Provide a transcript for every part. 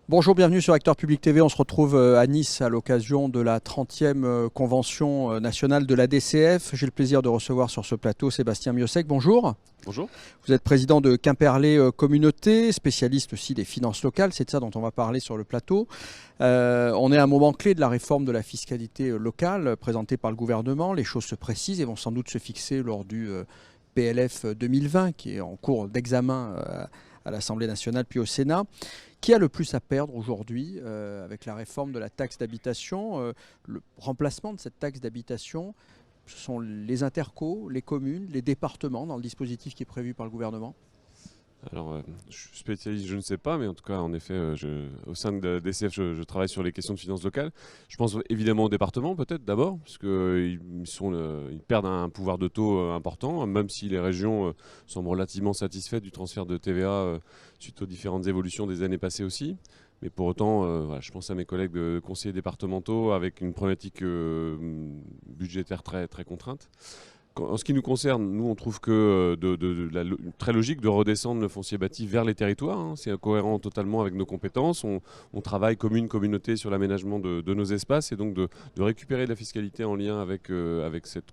Bonjour, bienvenue sur Acteurs Public TV. On se retrouve à Nice à l'occasion de la 30e convention nationale de la DCF. J'ai le plaisir de recevoir sur ce plateau Sébastien Miossec. Bonjour. Bonjour. Vous êtes président de Quimperlé Communauté, spécialiste aussi des finances locales. C'est de ça dont on va parler sur le plateau. On est à un moment clé de la réforme de la fiscalité locale présentée par le gouvernement. Les choses se précisent et vont sans doute se fixer lors du PLF 2020 qui est en cours d'examen à l'Assemblée nationale puis au Sénat. Qui a le plus à perdre aujourd'hui avec la réforme de la taxe d'habitation, le remplacement de cette taxe d'habitation? Ce sont les intercos, les communes, les départements dans le dispositif qui est prévu par le gouvernement. Alors, je suis spécialiste, je ne sais pas, mais en tout cas, en effet, au sein de DCF, je travaille sur les questions de finances locales. Je pense évidemment au département, peut-être d'abord, parce qu'ils ils perdent un pouvoir de taux important, même si les régions semblent relativement satisfaites du transfert de TVA suite aux différentes évolutions des années passées aussi. Mais pour autant, voilà, je pense à mes collègues de conseillers départementaux avec une problématique budgétaire très, très contrainte. En ce qui nous concerne, nous on trouve que très logique de redescendre le foncier bâti vers les territoires, hein. C'est cohérent totalement avec nos compétences. On travaille commune, communauté sur l'aménagement de nos espaces et donc de récupérer de la fiscalité en lien avec cette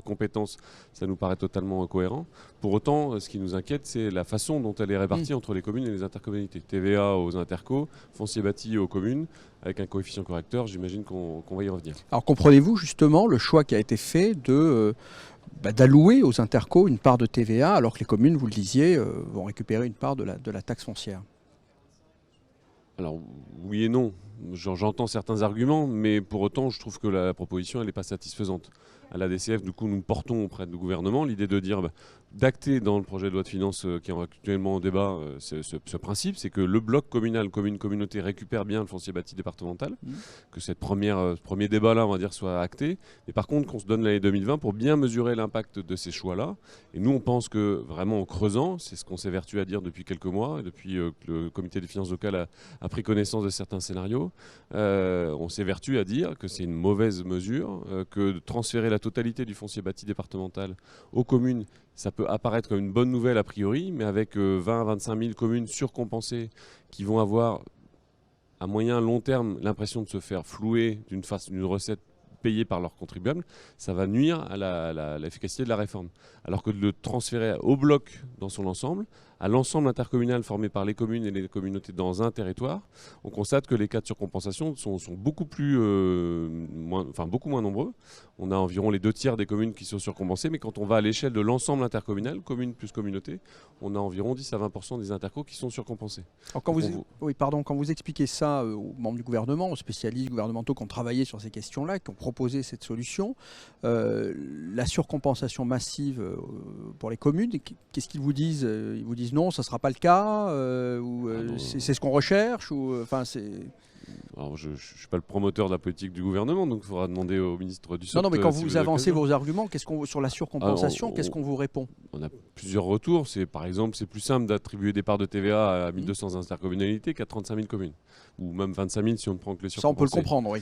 compétence, ça nous paraît totalement cohérent. Pour autant, ce qui nous inquiète, c'est la façon dont elle est répartie entre les communes et les intercommunalités. TVA aux intercos, foncier bâti aux communes, avec un coefficient correcteur, j'imagine qu'on va y revenir. Alors comprenez-vous justement le choix qui a été fait d'allouer aux intercos une part de TVA alors que les communes, vous le disiez, vont récupérer une part de la taxe foncière? Alors oui et non, j'entends certains arguments, mais pour autant je trouve que la proposition elle n'est pas satisfaisante. À la DCF, du coup, nous portons auprès du gouvernement l'idée de dire, d'acter dans le projet de loi de finances qui est actuellement au débat ce principe, c'est que le bloc communal, commune-communauté récupère bien le foncier bâti départemental, que ce premier débat-là, on va dire, soit acté, mais par contre qu'on se donne l'année 2020 pour bien mesurer l'impact de ces choix-là. Et nous, on pense que vraiment en creusant, c'est ce qu'on s'évertue à dire depuis quelques mois, et depuis que le comité des finances locales a pris connaissance de certains scénarios, on s'évertue à dire que c'est une mauvaise mesure, que de transférer la totalité du foncier bâti départemental aux communes, ça peut apparaître comme une bonne nouvelle a priori, mais avec 20 à 25 000 communes surcompensées qui vont avoir à moyen long terme l'impression de se faire flouer d'une recette payée par leurs contribuables, ça va nuire à l'efficacité de la réforme. Alors que de le transférer au bloc dans son ensemble, à l'ensemble intercommunal formé par les communes et les communautés dans un territoire, on constate que les cas de surcompensation sont beaucoup moins nombreux. On a environ les 2 tiers des communes qui sont surcompensées, mais quand on va à l'échelle de l'ensemble intercommunal, commune plus communauté, on a environ 10 à 20% des intercos qui sont surcompensés. Alors quand vous expliquez ça aux membres du gouvernement, aux spécialistes gouvernementaux qui ont travaillé sur ces questions-là, qui ont proposé cette solution, la surcompensation massive pour les communes, qu'est-ce qu'ils vous disent? Ils vous disent non, ça ne sera pas le cas, c'est ce qu'on recherche, Alors, je ne suis pas le promoteur de la politique du gouvernement, donc il faudra demander au ministre du SOT. Non, mais quand si vous avez avancez l'occasion. vos arguments, sur la surcompensation, qu'est-ce qu'on vous répond? On a plusieurs retours. Par exemple, c'est plus simple d'attribuer des parts de TVA à 1200 intercommunalités qu'à 35 000 communes. Ou même 25 000 si on ne prend que les Ça, on peut le surcompensés. comprendre, oui.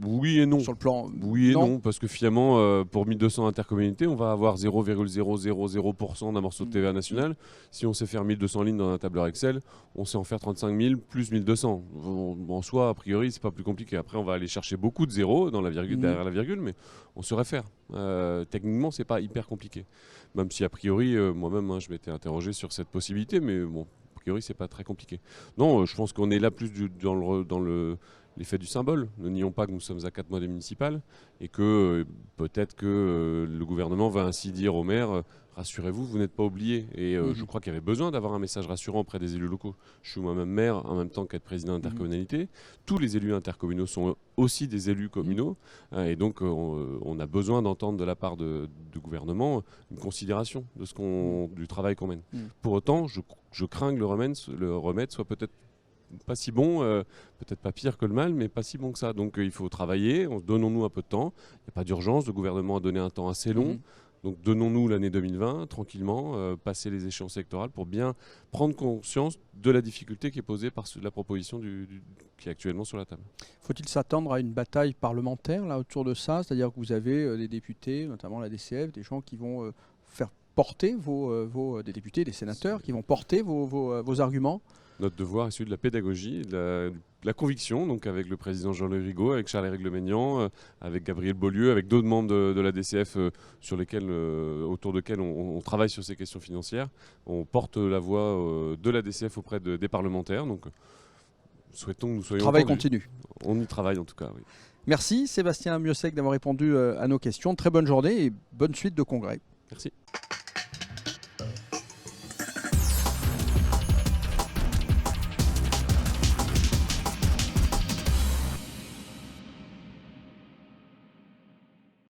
Oui et non. Sur le plan, Oui et non, parce que finalement, pour 1200 intercommunalités, on va avoir 0,000% d'un morceau de TVA national. Si on sait faire 1200 lignes dans un tableur Excel, on sait en faire 35 000 plus 1200. En soi, a priori, c'est pas plus compliqué. Après, on va aller chercher beaucoup de zéros dans la virgule, derrière la virgule, mais on saurait faire. Techniquement, c'est pas hyper compliqué. Même si, a priori, moi-même, je m'étais interrogé sur cette possibilité, mais bon, a priori, c'est pas très compliqué. Non, je pense qu'on est là plus dans l'effet du symbole. Ne nions pas que nous sommes à 4 mois des municipales et que peut-être que le gouvernement va ainsi dire aux maires rassurez-vous, vous n'êtes pas oubliés. Et je crois qu'il y avait besoin d'avoir un message rassurant auprès des élus locaux. Je suis moi-même maire en même temps qu'être président d'intercommunalité. Tous les élus intercommunaux sont aussi des élus communaux et donc on a besoin d'entendre de la part du gouvernement une considération du travail qu'on mène. Pour autant, je crains que le remède soit peut-être pas si bon, peut-être pas pire que le mal, mais pas si bon que ça. Donc il faut travailler, donnons-nous un peu de temps. Il n'y a pas d'urgence, le gouvernement a donné un temps assez long. Donc donnons-nous l'année 2020, tranquillement, passer les échéances électorales pour bien prendre conscience de la difficulté qui est posée par la proposition qui est actuellement sur la table. Faut-il s'attendre à une bataille parlementaire là, autour de ça? C'est-à-dire que vous avez des députés, notamment la DCF, des gens qui vont faire porter des députés, des sénateurs, qui vont porter vos arguments? Notre devoir est celui de la pédagogie, de la conviction, donc avec le président Jean-Louis Rigaud, avec Charles Réglemenian, avec Gabriel Beaulieu, avec d'autres membres de la DCF autour desquels on travaille sur ces questions financières. On porte la voix de la DCF auprès des parlementaires. Donc, souhaitons que nous soyons Travail entendus. continu. On y travaille en tout cas, oui. Merci Sébastien Miossec d'avoir répondu à nos questions. Très bonne journée et bonne suite de congrès. Merci.